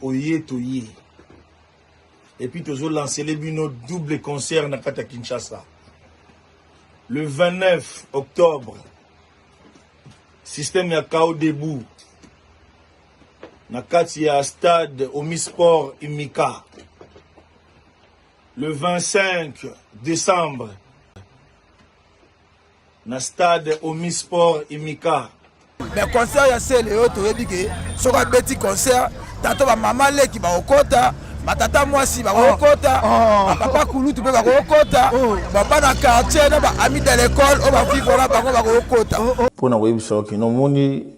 Oye Toye. Et puis toujours lancé les buts double concert à Kinshasa. Le 29 octobre, système Yakao debout. Nakati à stade Omisport Imika. Le 25 décembre, na stade Omisport Imika. Mais concert ya c'est le autre ebike soka beti concert tato ba maman le ki ba okota matata mwasi ba okota papa kulutu pe ba okota baba na quartier na ba ami de l'école o ba vivre là ba okota Pour na webi soki no moni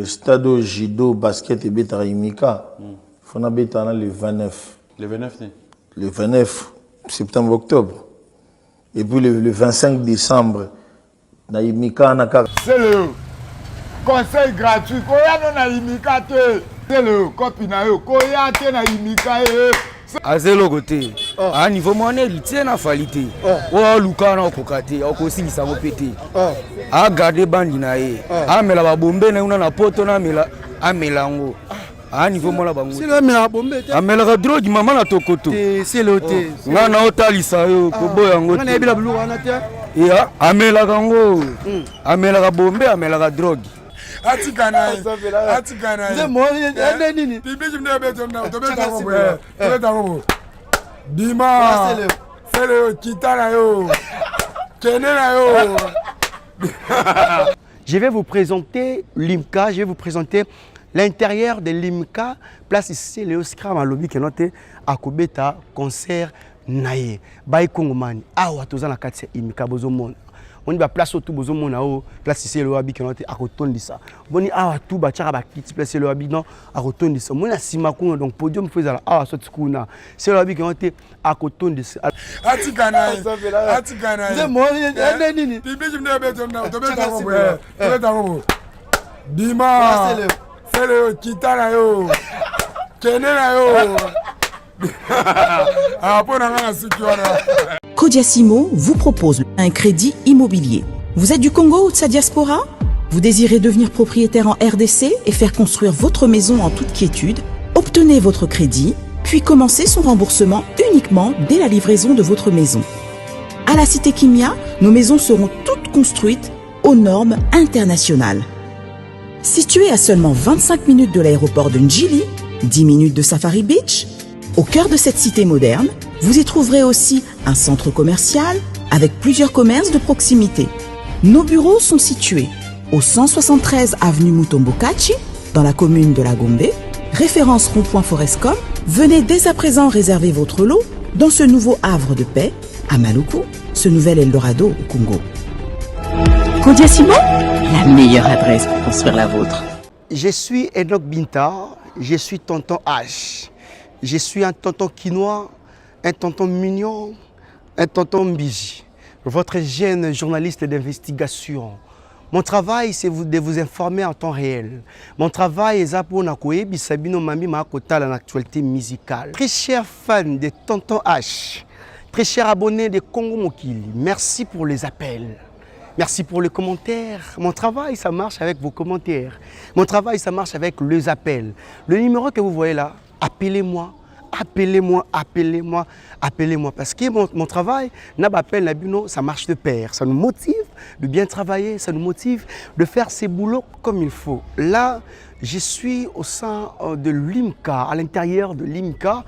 stade judo basket et beta Imika fona beta le 29 le 29 septembre octobre et puis le 25 décembre na Imika na c'est le conseil gratuit. Koya na Imika te. C'est le copina yo. Koya te na Imika e. Azelo côté. À niveau monnaie, il tient na qualité. O luka na kokate, o kosilisa mo pété. A garder bandi na e. A mela ba bombe na una na poto na mela amelango. À niveau mona bango. c'est le mela bombe te. Amela ka drogue mama na tokoto. C'est le te. Nga na otalisa yo ko boya ngo. Na ebila bulu wana te. Ya amela ka ngo. Amela ka bombe, amela ka drogue. Atikana. C'est moi nini. Bibi jimne beto na to beta ko boye. Beta ko. Dima. C'est le kitana yo. Kenena yo. Je vais vous présenter l'IMCA, je vais vous présenter l'intérieur de l'IMCA, place ici le Scram à lobby qui est noté à Kobeta concert naye. Baï Kongomani, awa tozana kati IMCA bozomona. On va place tout bozomona o place ici le lobby qui est noté à Kotondisa. Boni awa tout ba tchara ba kiti place le lobby non à Kotondisa. Mona simakuna donc podium faisala awa sot kuna. C'est le lobby qui est noté à Kotondisa. Atikana. C'est moi nini. Bibi jimne beto na to beta ko boye. Beta ko. Dima. C'est le kitana yo. Kenena yo. Kodiasimo vous propose un crédit immobilier. Vous êtes du Congo ou de sa diaspora? Vous désirez devenir propriétaire en RDC et faire construire votre maison en toute quiétude? Obtenez votre crédit, puis commencez son remboursement uniquement dès la livraison de votre maison. À la Cité Kimia, nos maisons seront toutes construites aux normes internationales. Située à seulement 25 minutes de l'aéroport de Njili, 10 minutes de Safari Beach, au cœur de cette cité moderne, vous y trouverez aussi un centre commercial avec plusieurs commerces de proximité. Nos bureaux sont situés au 173 avenue Mutombokachi, dans la commune de La Gombe, référence rond-point Forescom. Venez dès à présent réserver votre lot dans ce nouveau havre de paix à Maluku, ce nouvel Eldorado au Congo. Kodiasimo, la meilleure adresse pour construire la vôtre. Je suis Enoch Binta, je suis tonton H. Je suis un tonton quinois, un tonton mignon, un tonton mbiji. Votre jeune journaliste d'investigation. Mon travail, c'est de vous informer en temps réel. Mon travail est pour Nakoye Bisabino Mami Makota dans l'actualité musicale. Très chers fans de tonton H, très chers abonnés de Congo Mokili, merci pour les appels. Merci pour les commentaires. Mon travail, ça marche avec vos commentaires. Mon travail, ça marche avec les appels. Le numéro que vous voyez là, appelez-moi, appelez-moi, appelez-moi, appelez-moi. Parce que mon travail, ça marche de pair. Ça nous motive de bien travailler, ça nous motive de faire ces boulots comme il faut. Là, je suis au sein de l'IMCA, à l'intérieur de l'IMCA,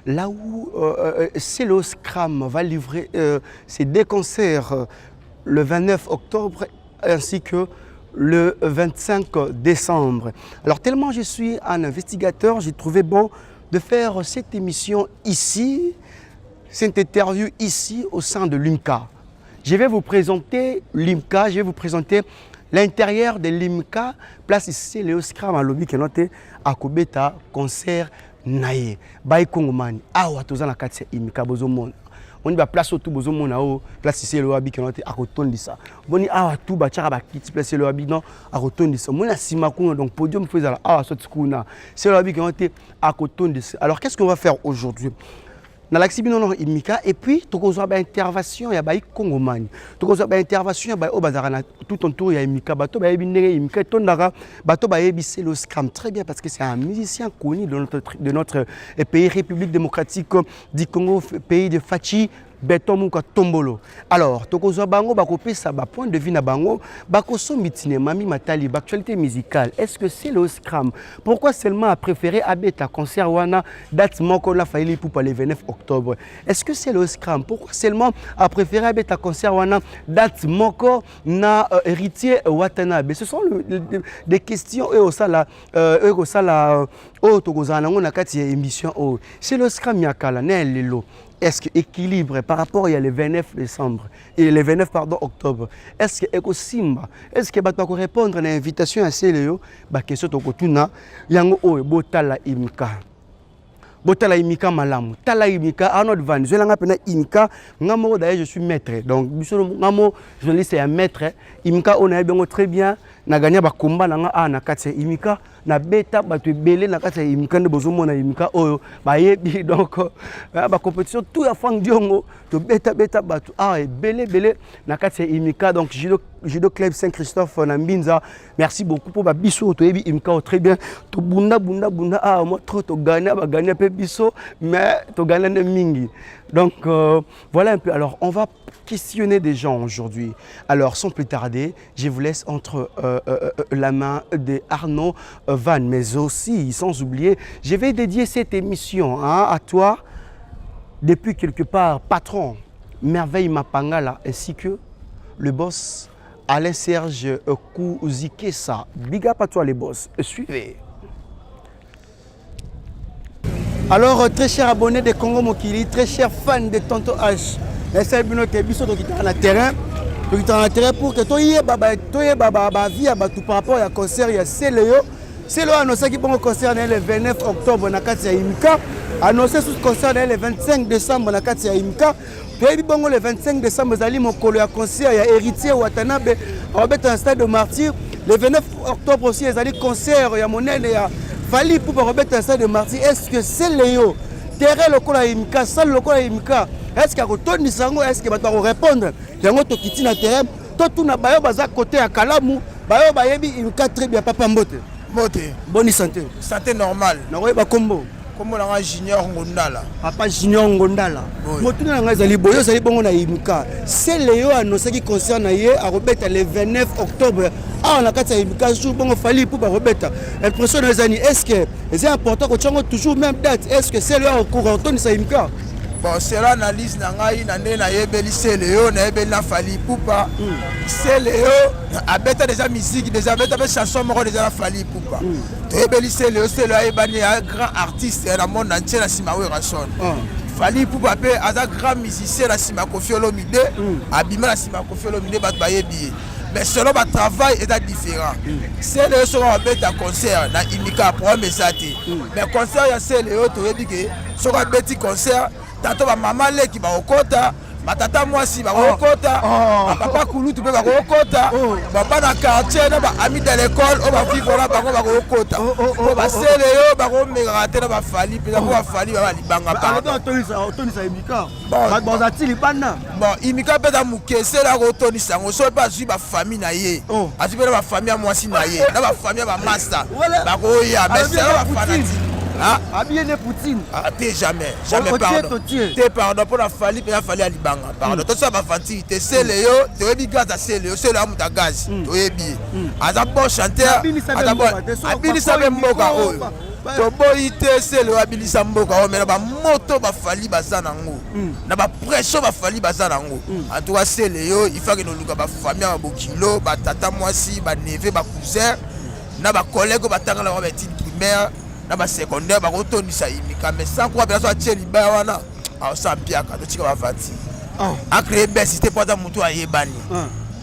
là où c'est le Scram va livrer ses deux concerts le 29 octobre ainsi que le 25 décembre. Alors tellement je suis un investigateur, j'ai trouvé bon de faire cette émission ici, cette interview ici au sein de l'IMCA. Je vais vous présenter l'IMCA, je vais vous présenter l'intérieur de l'IMCA, place ici le Scram à lobby qui est noté à Kobeta concert naye. Baï Kongomani, awa tozana kati IMCA bozomona. On va place tout bozomona o place ici le wabi qui est noté à Kotondisa. Boni awa tout ba tchara ba kiti place le wabi non à Kotondisa. Mona simakuna donc podium faisala awa sotkuna. C'est le wabi qui est noté à Kotondisa. Alors qu'est-ce qu'on va faire aujourd'hui? na laxi bino non imika et puis tokozwa ba intervention ya ba Congomani tokozwa ba intervention ya ba obazara na tout autour ya imika bato ba yebi ndenge imika tondaka bato ba yebi c'est le scram très bien parce que c'est un musicien connu de notre pays République démocratique du Congo, pays de Fachi Beton Muka Tombolo. Alors, tokozwa bango bakopesa ba point de vue na bango bakosombi mami matali actualité musicale. Est-ce que c'est le scram? Pourquoi seulement a préféré abeta concert wana date moko la faili pour le 29 octobre? Est-ce que c'est le scram? Pourquoi seulement a préféré abeta concert wana date moko na héritier Watanabe? Ce sont des questions et au sala oh tokozana nango na kati ya émission oh. C'est le scram yakala na lelo. Est-ce que équilibre par rapport à le 29 décembre et le 29 octobre? Est-ce que Ekosimba? Est-ce que tu peux répondre à l'invitation à Célio? Bah question to kotuna yango o botala imika. Botala imika malamu. Tala imika Arnold Van. Je l'anga pena imika ngamo d'ailleurs je suis maître. Donc biso ngamo journaliste et un maître. Imika on a bien très bien na gagné ba combat na na kati imika. Na beta batu belé na kati imika nde bozomo na imika oyo ba yebi donc ba compétition tout ya fang diongo to beta batu belé na kati imika donc judo club Saint-Christophe na Mbinza. Merci beaucoup pour ba biso to yebi imika très bien to bunda moi trop to gagner pe biso mais to gagner mingi. Donc voilà un peu. Alors on va questionner des gens aujourd'hui. Alors sans plus tarder, je vous laisse entre la main de Arnaud Van, mais aussi, sans oublier, je vais dédier cette émission à toi, depuis quelque part, patron, Merveille Mapangala, ainsi que le boss Alain Serge Kouzikessa. Big up à toi les boss, suivez. Alors, très cher abonné de Congo Mokili, très cher fan de Tonto H, essaye de nous faire un terrain. Pour que tu aies vie par rapport à concert, il y a c'est le annoncé qui va concerner le 29 octobre na kati ya Imika, annoncé sous concert le 25 décembre na kati ya Imika. Puis bongo le 25 décembre zali mokolo ya concert ya héritier Watanabe Robert un stade de Martyr. Le 29 octobre aussi zali concert ya monene ya Fali pour Robert un stade de Martyr. Est-ce que c'est Léo terrain lokola ya Imika, salle lokola ya Imika? Est-ce qu'il y a retourné sango? Est-ce que va répondre? Yango to kiti na terrain, to tuna bayo baza côté ya Kalamu, bayo bayebi Imika très bien papa Mbote. Bonne santé. Santé normale. Nakoyeba kombo. Kombo na Junior Ngondala. Papa Junior Ngondala. Motuna nga zali boyo zali bongo na Imika. C'est Léo annoncé qui concerne yé à Robert le 29 octobre. Ah on a kati Imika jour bongo Fali pour Robert. Impression des années. Est-ce que c'est important que tu aies toujours même date? Est-ce que c'est Léo au courant de sa Imika? Bon, c'est l'analyse nangai nane na yebeli c'est Léo na yebeli na Fali Poupa. C'est Léo a bêta déjà musique déjà bêta chanson moko déjà na Fali Poupa. To yebeli c'est Léo ebani un grand artiste dans le monde entier na Simawe Rashon. Fali Poupa pe aza grand musicien na Sima Koffi Olomide, abima na Sima Koffi Olomide bat ba yebi. Mais selon ma travail est différent. C'est Léo sur un bêta concert na Imika pour mesati. Mais concert ya c'est Léo to yebi que sur un petit concert tato ba mama leki ba okota matata mwasi ba okota papa kulutu pe ba okota baba na quartier na ba ami de l'école o ba vivre là ba okota ba sele yo ba ko mégate na ba Fali pe ba Fali ba libanga pa tonisa Imika bon zatili bana bon Imika pe da mukese la ko tonisa ngo so ba zui ba famille na ye azu pe na ba famille mwasi na ye na ba famille ba master ba ko ya mais c'est la fanatique. Ah, bien de Poutine. Ah, jamais pardon. T'es pardon pour la Fali, mais la Fali à Libanga. Pardon. Tout ça va fatiguer. T'es Céléo, t'es bien gaz à Céléo, c'est là où t'as gaz. T'es bien. À d'abord chanteur, à d'abord. Abilisa Mboka. To boyite Céléo, Abilisa Mboka. Mais là bas moto bas Fali bazanango. Na bas pression bas Fali bazanango. En tout cas Céléo, il faut que nous luka bas famille bas bokilo, bas tata mwasi, bas neveu, bas cousin, na bas collègue bas tanga la petite primaire. Na ba secondaire ba rotoni sa Imika mais sans quoi bien soit tieli ba wana a sa piaka to tika ba fati a créer besité pour ta mutu ayebani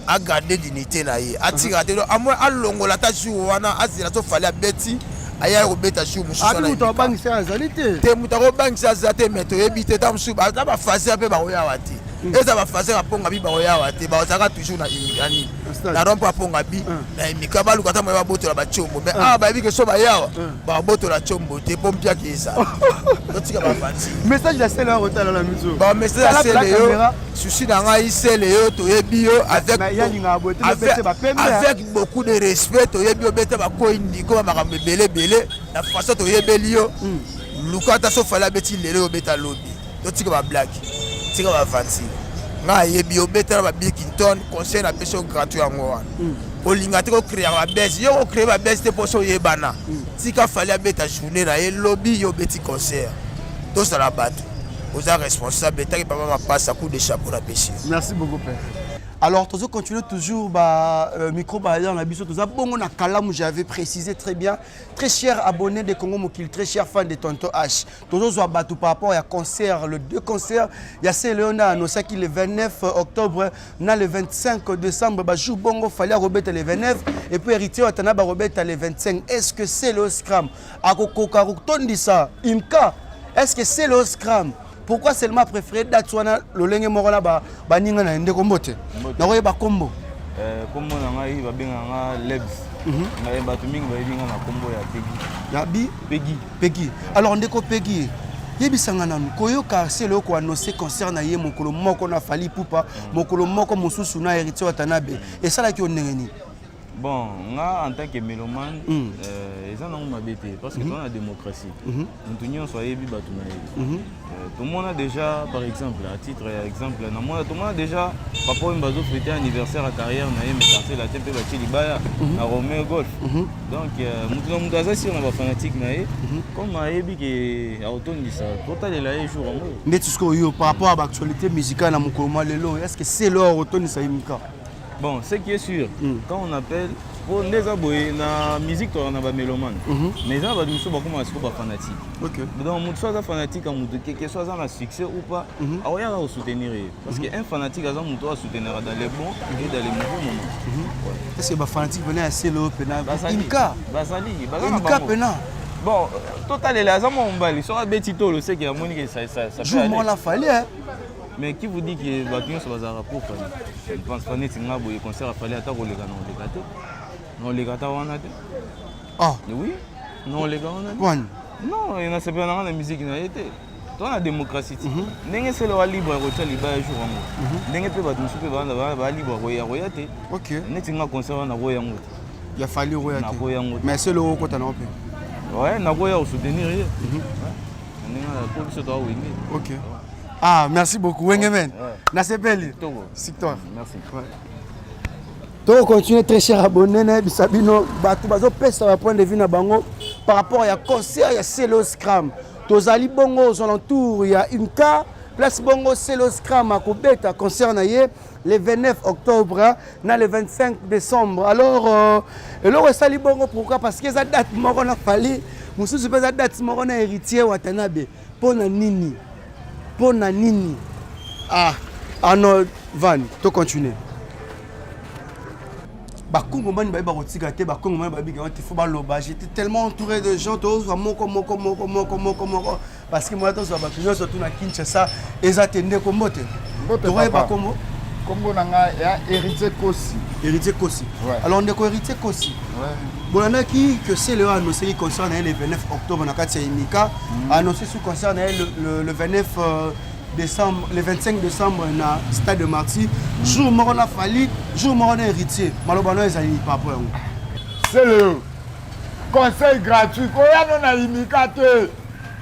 a garder dignité na ye a tira te a moi a longola ta jour wana a zira to fallait beti aya ko beta jour musu na mutu bangi sa azalite te mutu ko bangi sa azate meto ebite ta musu ba fazer pe ba oya wati eza ba fazer ba ponga bi ba oya wati ba ozaka toujours na Imika ni na rompo aponga bi na imika baluka ta moya boto la bachombo mais ah ba bi ke so ba yawa ba boto la chombo te pompia ki ça totika ba fanti message la sele rota la miso ba message la sele yo souci na ngai sele yo to yebi yo avec beaucoup de respect to yebi yo beta ba ko indiko ba makambe belé na façon to yebeli yo luka ta so fala beti lelo beta lobby totika ba black tika ba fanti nga yebi obeta ba Bikington conseil na peso gratuit en moi olinga te ko créer ba base yo ko créer ba base te poso yebana tika fali abeta journée na ye lobby yo beti concert to ça la batte aux responsables ta ki papa ma passe à coup de chapeau la pêche. Merci beaucoup père. Alors, tu continues toujours, micro dans la biso, j'avais précisé très bien, très cher abonné de Congo Mokil, très cher fan de Tonton H. Toujours battu par rapport à concert, le 2 concerts, il y a Céléona annoncé qu'il le 29 octobre, le 25 décembre, jour bongo fallait remettre le 29 et puis héritier Watana remettre le 25. Est-ce que c'est le scram? Akoko Karukton dit ça, Imka, est-ce que c'est le scram? Pourquoi seulement préféré d'Atswana le lenge morona ba ninga na ndeko mbote na koye ba kombo kombo na ngai ba benga nga lebs na ba tuminga ba benga na kombo ya Peggy ya bi Peggy alors ndeko Peggy yebisanga nanu koyoka selo ko annoncer concert na ye mokolo moko na Fally Ipupa mokolo moko mosusu na héritier Watanabe et ça là qui on ndengeni. Bon, moi en tant que mélomane, ils en ont ma bête parce que dans la démocratie, nous tous soyez bi tout le monde a déjà, par exemple, à titre d'exemple, tout le monde a déjà, papa Mbazo fêté anniversaire à carrière, mais quartier la tempe bâti libaya, à Romeo Golf. Donc, nous avons des si on va fanatique, comme à Ebi qui a autant dit ça, total est là et jour en gros. Mais tout ce que par rapport à l'actualité musicale, est-ce que c'est leur automne ça imika? Bon, ce qui est sûr, quand on appelle, pour les abonnés, la musique, on a des mélomanes. Mais ça va nous faire beaucoup de fanatiques. Donc, on soit fanatique, quel que soit un succès ou pas, on va soutenir. Parce qu'un fanatique, on doit soutenir dans les bons et dans les mauvais moments. Est-ce que les fanatiques venaient assez loin? Imka Pena. Bon, total, les gens ont balé. Sur un petit taux, c'est qu'il y a un que ça peut. Jour, on l'a fallu. Mais qui vous dit que les bâtiments sont à rapport? Je pense pas que les concerts à Fally Ipupa non les gars on a ah oui non les gars on a non il y a c'est pas dans la musique n'a été dans la démocratie n'est c'est le libre rocha libre jour n'est pas de souper va libre royauté ok n'est pas concert na royauté il a fallu royauté mais c'est le haut côté non ouais na royauté soutenir on est la police doit oui ok. Ah, merci beaucoup, Wengemen. Nasepeli. Victoire. Merci. Donc, continuez très cher abonné, Sabino, Batubazo, ça va prendre de vue par rapport à concert, il y a Celo Scram. Tozali Bongo aux alentours, il y a Imka, place Bongo Celo Scram à Kobeta, concert le 29 octobre, le 25 décembre. Alors, Sali Bongo, pourquoi? Parce que ça date, on a fallu, nous sommes pas date, on a héritier Watanabe, pour Nini. Nini. Ah, Arnold Van, tu continues. J'étais tellement entouré de gens, parce que moi, je suis à Kinshasa, et j'attendais comme moi. Comme on héritier Kossi. Héritier Kossi. Alors, on est héritier Kossi. Bon, on a qui que c'est le annoncé qui concerne le 29 octobre dans Katia Imika, annoncé ce concerne le 29 décembre, le 25 décembre dans le stade de Marty. Jour où on a fallu, jour où on a héritier. Malheureusement, ils n'ont pas peur. C'est le conseil gratuit. Quand on a Imika,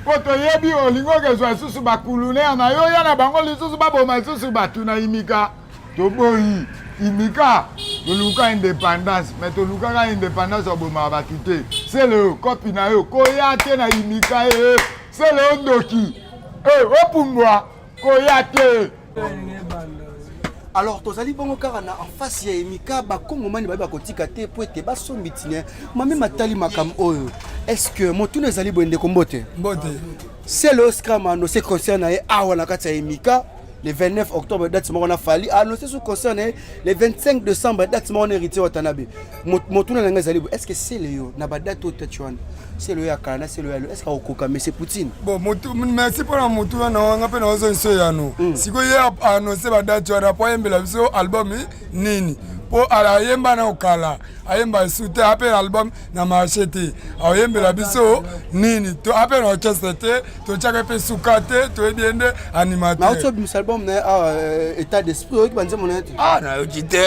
quand on a dit au lingo que soit sous Bakulune, on a eu un bango sous Baboma sous Batuna Imika. Toboyi Imika. Toluka indépendance, mais Toluka indépendance au Boma quitter. C'est le copinayo, Koyate na Imika, c'est le Ondoki. Opumwa, Koyate. Alors, tozali bongo karana en face ya Imika, ba Kongomani ba kotika te po ete ba sombitine. Mami matali makam oyo. Est-ce que motu nezali boende kombote? Mbote. C'est le scram annoncé concernant awa na kati ya Imika. Le 29 octobre, date on a fallu annoncer ce concert le 25 décembre, date on a hérité Watanabe. Est-ce que c'est le yo? N'a pas date au Tetouan. C'est le Yakana, c'est le est-ce qu'il y a Okoka, mais c'est Poutine. Bon, merci pour la moto. On a appelé nos anciens. Si vous avez annoncé la date, tu as pas un album Nini. po ala yemba na okala ayemba sute appel album na marché ayemba la biso nini to appel orchestre to chaka pe sukate to ediende animateur na auto album na état d'esprit qui banze monete na yokite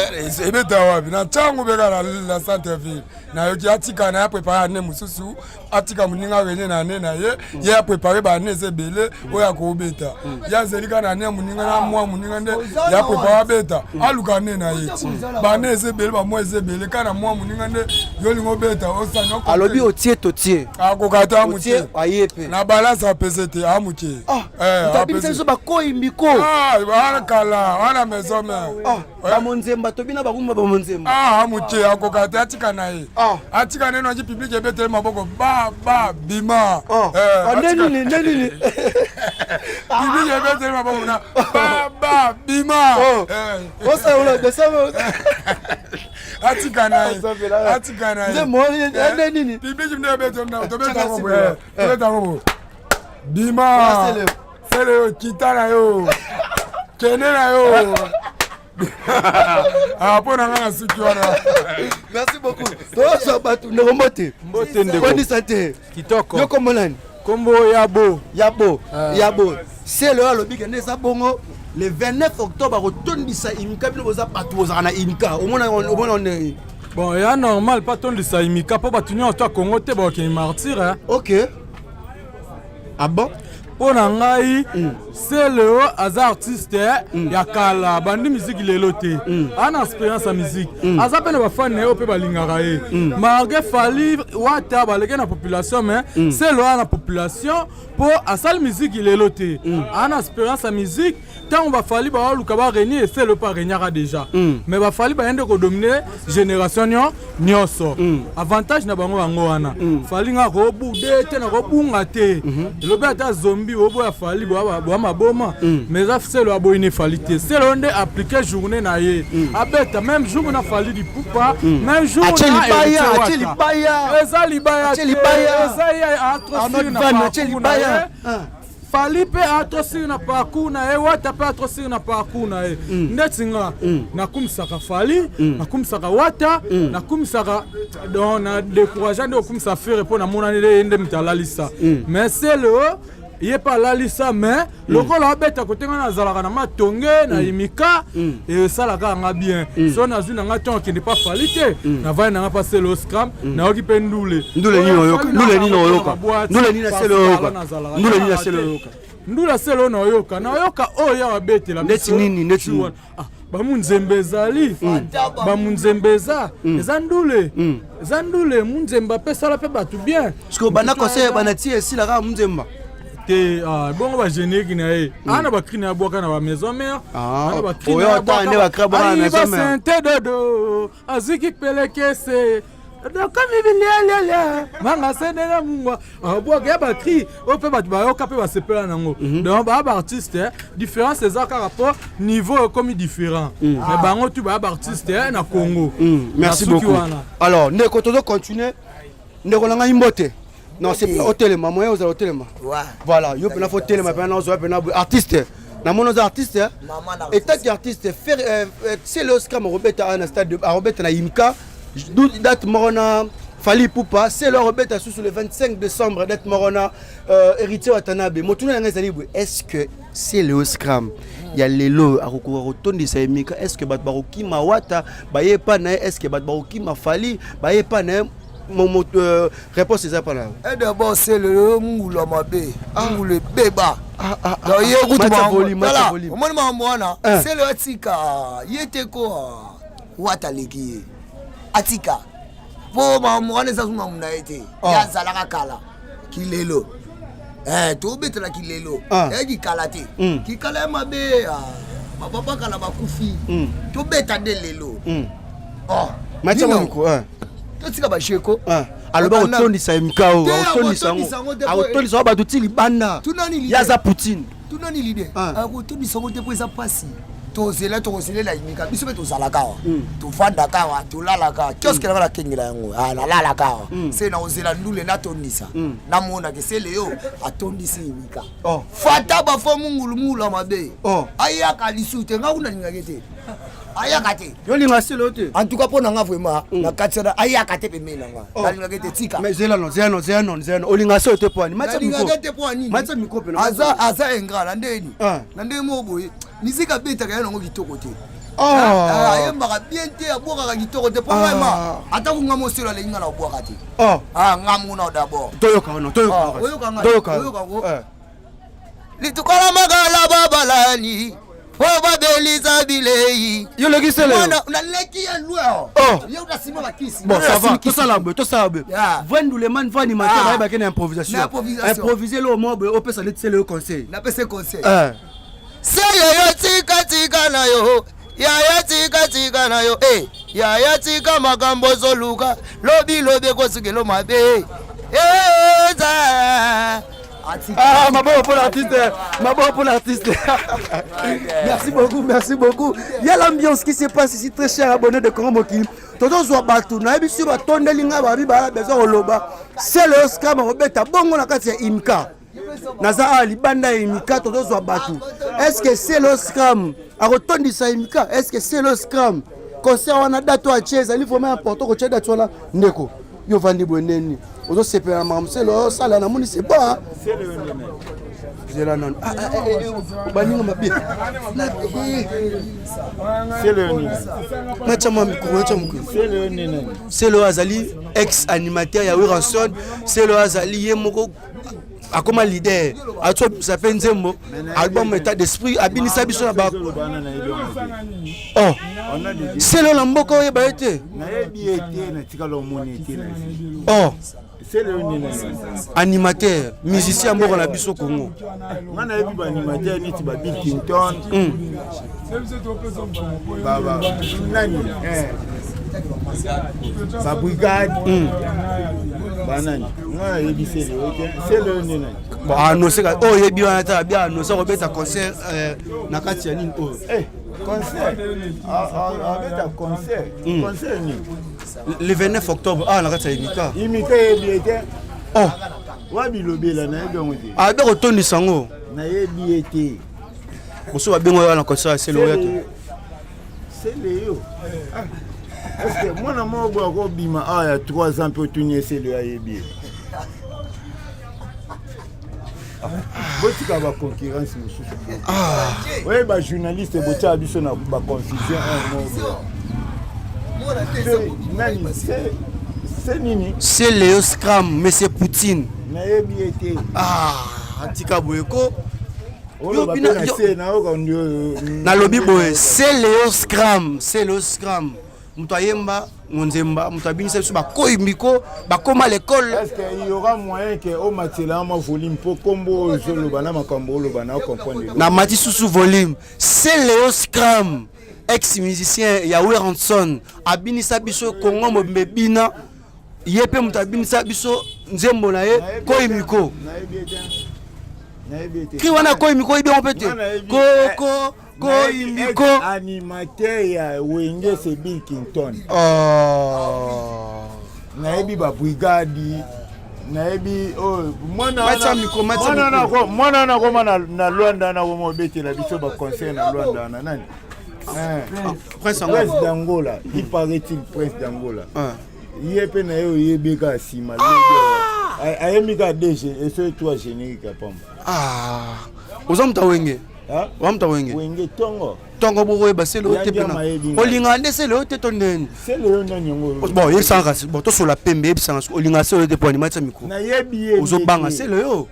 ebeta wapi na changu beka la centre ville na yoki atika na préparer ne mususu atika muninga wenye na ne na ye ya préparer ba ne sebele oya ko beta ya zelika na ne muninga na mwa muninga nde ya préparer beta aluka ne na ye ba ne sebele ba mwa sebele kana mwa muninga nde yolingo beta osanya ko alobi otie to tie akokata mutie ayepe na balance apesete amutie apesete so ba koimbiko bana kala wana maison mère ba monzemba to bina ba kumba ba monzemba amutie akokata atika na ye atika neno aji public ebete maboko ba bima neni public ebete maboko na ba bima osa ulo desamo atika na ye neni public mne ebete na to beta ngo bima sele kitana yo kenena yo merci beaucoup. Tozo batu ndomote. Mbote ndeko. Boni santé. Kitoko. Yoko molani. Kombo Yabo. C'est le lobby qui est bongo le 29 octobre rotondisa imika bino boza batu bozana imika. Au moins on est bon, ya normal pas tondisa imika po batu nyo to Congo te ba ki martyr hein. OK. Ah bon? Pour ngai c'est le hasard artiste ya kala bandi musique leloté ana expérience en musique aza pena ba fan ne ope balingara e malgré fali wata baleke na population mais c'est le na population pour asal musique leloté ana expérience en musique tant ba fali ba luka ba renier c'est le pas regnara déjà mais ba fali ba yende ko dominer génération nyonso avantage na bango wana fali nga ko bude te na ko bunga te le bata zombie obo ya fali bo maboma mais ça c'est le abo inefalité c'est le onde appliquer journée na ye abeta même jour na fali di poupa même jour na fali pe atrosir na parcours na e wata pe atrosir na parcours na e ndetinga nakumisaka fali nakumisaka wata nakumisaka na décourageant de kumisa faire pour na mona ndé mtalalisa mais c'est le il est pas là lisa mais le col a bête à côté na zalaka na matonge na imika et ça la ga bien so na zuna nga ton qui n'est pas falité na va na passer le scram na okipe ndule ni oyoka ndule na selo yoka ndula selo na oyoka o ya bête la neti bamunzembezali bamunzembeza ezandule munzemba pe sala pe batu bien parce que bana conseil bana tie si la ga munzemba te bongo ba générique na e ana ba krina ya boka na ba maison mère ana ba krina ya boka na ba kraba na maison mère sente dodo aziki peleke se donc comme il manga senela mungwa boka ya ba cri o pe ba yoka pe ba sepela nango donc ba artiste différence c'est ça rapport niveau comme différent mais bango tu ba artiste na Congo merci beaucoup alors ne ko to continuer ne ko nga imbote. Non, c'est pas au téléma, moi aux au téléma. Voilà, yo pena faut téléma, pena aux pena artiste. Na mon artiste, et tant qu'artiste faire c'est le scam Robert à un stade de Robert na Imka, date morona Fali Poupa, c'est le Robert sous le 25 décembre date morona héritier Watanabe. Motuna ngazali est-ce que c'est le scam? Il y a les lots à retourner ça Imka, est-ce que Batbaruki ma wata, baye pas na est-ce que Batbaruki ma Fali, baye pas na mon réponse est ça par là. Et d'abord c'est le moula mabé, moule béba. Donc il écoute voilà. Au moment moi c'est le atika, yete ko wataleki. Atika. Pour moi les azuma muna été. Ya zalaka kala. Kilelo. To betela kilelo. Di kalate. Ki kala mabé. Papa kala bakufi. To beta de lelo. Macha mko tika basheko aloba otondisa mkao otondisa otondisa ba tutili banda yaza Poutine tunani lide otondisa ngote pesa pasi tozela la imika biso beto zalaka to fanda kawa to lalaka kioske na kengela yango na lalaka c'est na ozela ndule na tondisa na mona ke c'est leo atondisi imika fata ba fo mungulu mula mabe aya kalisute ngakuna ningakete ayaka te yolinga selo te en tout cas mpo nanga vraiment na kati sana ayaka te pembeni nanga nalingaka te tika mais zelano olinga selo te po ani nalingaka te po anini matsa miko pe aza engra na ndeni na ndenge moko boye misika abetaka ye nango kitoko te ayembaka bien te abwakaka kitoko te po vraiment ata kunga moselo alengi nga na obwaka te nga muna d'abord toyoka litukala magala babalani po babelisa bilei naleki ya lwa ye utasima bakisi tosala boye venduleman va animateur bayebake na improviser lo mo boye opesa neti sele yo conseil napese conseil sele yo tika na yo yaya tika na yo yaya tika makambo ozoluka lobi ekosukelo mabe maboko pour l'artiste. Merci beaucoup. Il y a l'ambiance qui se passe ici, très cher abonné de Congo Mokili. Toto zwa batu na ebisu ba tondelinga ba bi ba bezo oloba. C'est le scam robeta bongo na kati ya imka. Naza ali banda imka toto zwa batu. Est-ce que c'est le scam a retondisa imka? Est-ce que c'est le scam? Concert wana dato a cheza, il faut même important ko cheda tola ndeko. Yo vandi boneni. Ozo sepela mam c'est le sala na moni c'est bon. C'est le nene. C'est la non. Baninga mabi. C'est le nene. Matama micro, c'est le nene. C'est le Azali ex animateur ya Wiranson, c'est le Azali yemoko akoma leader. Ato ça fait nzembo album état d'esprit abinisa biso na ba. Oh. C'est le lamboko yeba été. Na yebi été na tikalo moni été na. Oh. C'est le animateur, musicien moko na biso Congo. Ngana yebi ba animateur niti ba Bill Clinton. Baba. Nani? Ba brigade. Banani. Ngana yebi c'est le nene. Bon, annoncer oh yebi wana ta bien annoncer robeta concert na kati ya nini oh. Concert. Robeta concert. Concert ni. Le 29 octobre, na kati ya Imika. Imika yebi ete. Oh. Wabi lobela na yebi ngote. Be rotondi sango. Na yebi ete. Boso ba bengo na concert c'est le yato. C'est le yo. Est-ce que moi na mo bo ko bima ya 3 ans pour tourner c'est le yebi. Botika ba concurrence mususu. Ouais ba journaliste botia biso na ba confusion c'est Léo Scram, mais c'est Poutine. Antika Boyeko. C'est Léo Scram, c'est Léo Scram. Mutayemba, Monzemba, Mutabini, c'est ba koimiko, ba koma l'école. Est-ce qu'il y aura moyen que au matela ma volume pour combo zolo bana makambo lo bana comprendre. Na mati sous volume, c'est Léo Scram. Ex-musicien Yahweh Ranson abinisa biso Congo mobina yepe mutabinisa biso nzembo na ye koimiko ki wana koimiko ibe opete koimiko animateur ya Wenge c'est Bill Clinton na yebi ba brigade na yebi mwana na koma na Luanda na komo betela biso ba concert na Luanda na nani Prince d'Angola, il paraît-il Prince d'Angola. Il est peine à Yébeka Sima. Ayemika DG et ce toi générique à Pam. Aux hommes Tawenge. Wenge Tongo. Tongo Bouré, c'est le Tepena. Olingande, c'est le Tetonen. C'est le Nanyango. Bon, il s'en reste. Bon, tout sur la PMB, Olingande, c'est le dépôt de Matsamiko. Aux Obanga, c'est le haut.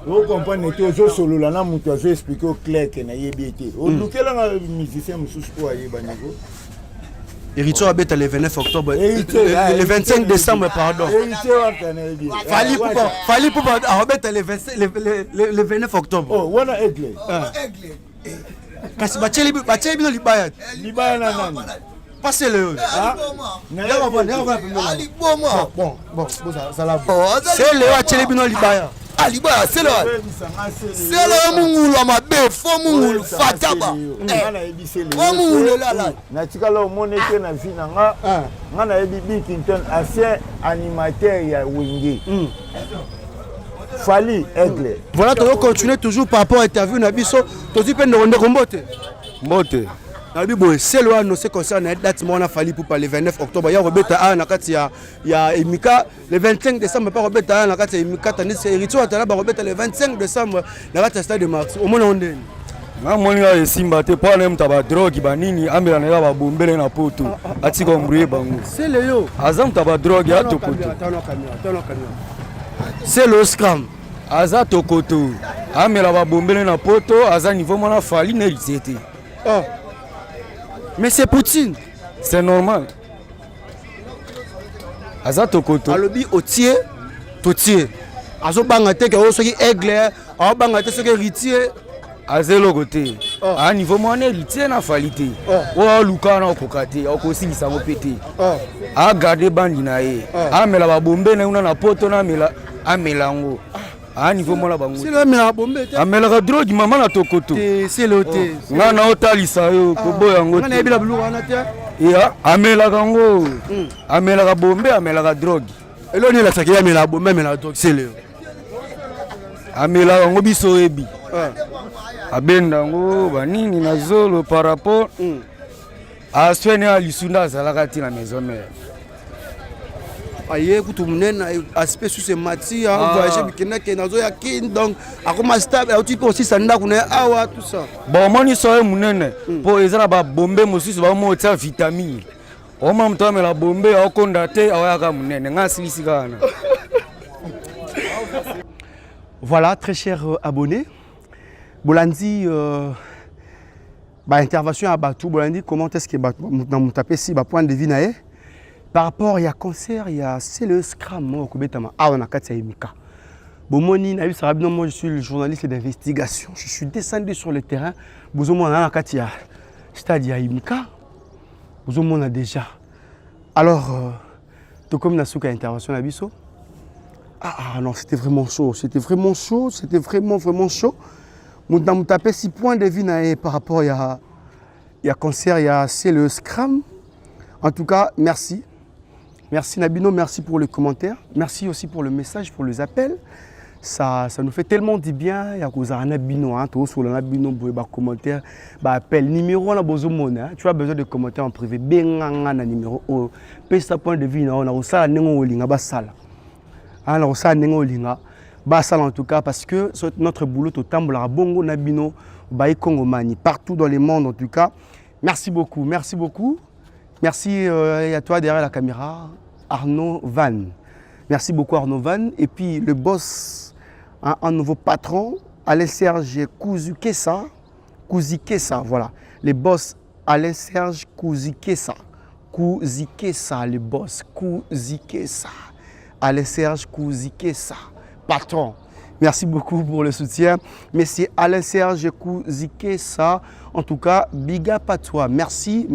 Vous comprenez que je solo là na mutu je expliquer au clair que na yebité o lukela na musicien mususu ko ayeba niveau Héritier abeta le 29 octobre le 25 décembre pardon Fali pour abeta le 29 octobre oh wana aigle kasi bacheli bino libaya na nani passez le bon ça la c'est le bacheli bino libaya Aliba, c'est là. C'est là mungulu amabe, fo mungulu fataba. Fo mungulu là. Na tikala moneke na vina nga. Nga na yebi Bill Clinton ancien animateur ya Wenge. Fali Aigle. Voilà, tu vas continuer toujours par rapport à interview na biso, tu dis peine de ronde kombote. Mbote. C'est le annoncé concernant la date on a fallu pour le 29 octobre. Il y a Robeta à Nakati, il y a Emika. Le 25 décembre, pas Robeta à Nakati, Emika. Tandis que Ritual à Robeta le 25 décembre, Nakati Stade de Mars. Au moins on est. Namoninga esimba te pa nem taba drogue banini ambela na ba bombele na poto atika mbruye bango c'est le yo azam taba drogue ya tokoto c'est le scram aza tokoto amela ba bombele na poto aza niveau mona fali ne risete oh mais c'est Poutine c'est normal aza tokoto alobi otie totie azo banga te ke o soki aigle o banga te soki ritier azelo côté à niveau mon héritier na falité o luka na kokate o kosilisa ngo pété a garder bandi na ye amela ba bombe na una na poto na mela amelango à niveau mon la bango c'est la mela bombe te amela ka drogue mama na tokoto c'est l'hôtel nga na otalisa yo ko boya ngo na ebila bulu wana te ya amela ka ngo amela ka bombe amela ka drogue elo ni la saki ya mela bombe mela drogue c'est le amela ngo biso ebi abenda ngo banini na zolo par rapport à swene à lisunda zalaka tina maison mère aye kutu munena aspect sur ce mati a voyager bikena ke nazo ya kin donc akoma stable au type aussi sanda kuna awa tout ça bon moni so munene po ezala ba bombe mosusu ba mo tia vitamine o mam to amela bombe akonda te awaka munene ngasilisi kana. Voilà, très chers abonnés. Bolandi, intervention à Batou. Bolandi, comment est-ce que dans mon tapé si point de vue nae par rapport à concert, il y a c'est le scram au Kobetama. Ah, on a quatre Emika. Bomoni, naïf Sarabino, moi je suis le journaliste d'investigation. Je suis descendu sur le terrain. Bozomo on a quatre c'est-à-dire Emika. Bozomo on a déjà. Alors, tout comme Nasuka intervention à Bisso. Ah non, c'était vraiment chaud, c'était vraiment chaud, c'était vraiment chaud. Dans mon tapé 6 points de vue par rapport à concert, il y a c'est le scram. En tout cas, merci. Merci Nabino, merci pour les commentaires. Merci aussi pour le message, pour les appels. Ça nous fait tellement du bien. Il y a Nabino, sur le Nabino, commentaire, appel, numéro, on a besoin de tu as besoin de commentaires en privé. Benga numéro, pesa point de vue, on a aussi un sala. Alors ça en tout cas parce que notre boulot au Tambola Bongo Nabino Baï Congo Mani partout dans le monde en tout cas. Merci beaucoup. Merci à toi derrière la caméra Arnaud Van. Merci beaucoup Arnaud Van et puis le boss un nouveau patron Alain Serge Kouzikessa voilà. Le boss Alain Serge Kouzikessa le boss Kouzikessa. Alain Serge Kouzikessa, patron. Merci beaucoup pour le soutien. Monsieur Alain Serge Kouzikessa, en tout cas, big up à toi. Merci.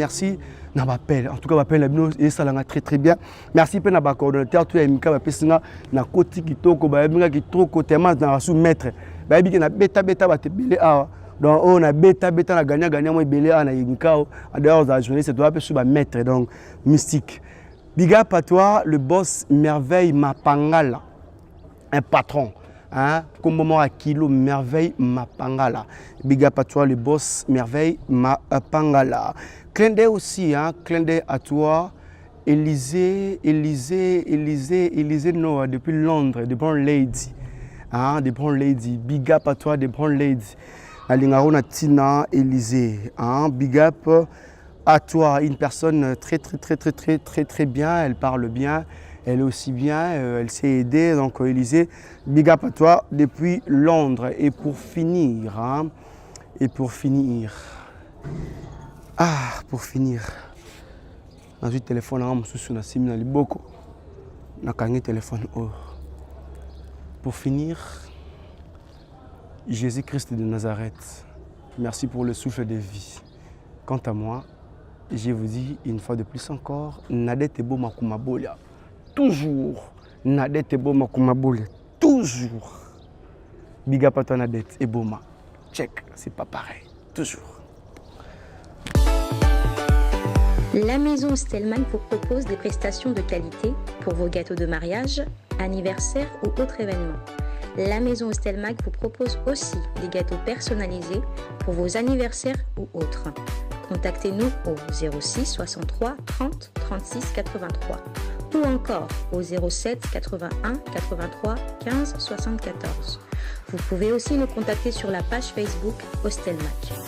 Na m'appelle. En tout cas, m'appelle et ça l'a très bien. Merci pour notre coordonnateur. Tu es Mika Bapesina na koti kitoko ba binga ki trop côté ma na sous maître. Ba bi na beta ba te belé a. Donc on a beta na gagner moi belé a na Mika. En dehors de la journée, c'est toi pe sous ba maître donc mystique. Big up à toi, le boss Merveille Mapangala, un patron, comme moment à kilo Merveille Mapangala. Big up à toi, le boss Merveille Mapangala. Clin d'œil aussi, clin d'œil à toi, Élysée Noah, depuis Londres, de Brown Lady. De Brown Lady, big up à toi, de Brown Lady. Alingarona Tina Élysée, big up. À toi, une personne très bien, elle parle bien, elle est aussi bien, elle s'est aidée, donc Élysée, big up à toi depuis Londres. Et pour finir, dans un téléphone, pour finir, Jésus-Christ de Nazareth, merci pour le souffle de vie. Quant à moi, je vous dis une fois de plus encore, Nadete Bo Makumabolia. Toujours. Nadete Bo Makumabolia. Toujours. Big up à toi Nadete et Boma. Check, c'est pas pareil. Toujours. La maison Stellman vous propose des prestations de qualité pour vos gâteaux de mariage, anniversaire ou autres événements. La maison Hostelmac vous propose aussi des gâteaux personnalisés pour vos anniversaires ou autres. Contactez-nous au 06 63 30 36 83 ou encore au 07 81 83 15 74. Vous pouvez aussi nous contacter sur la page Facebook Hostelmac.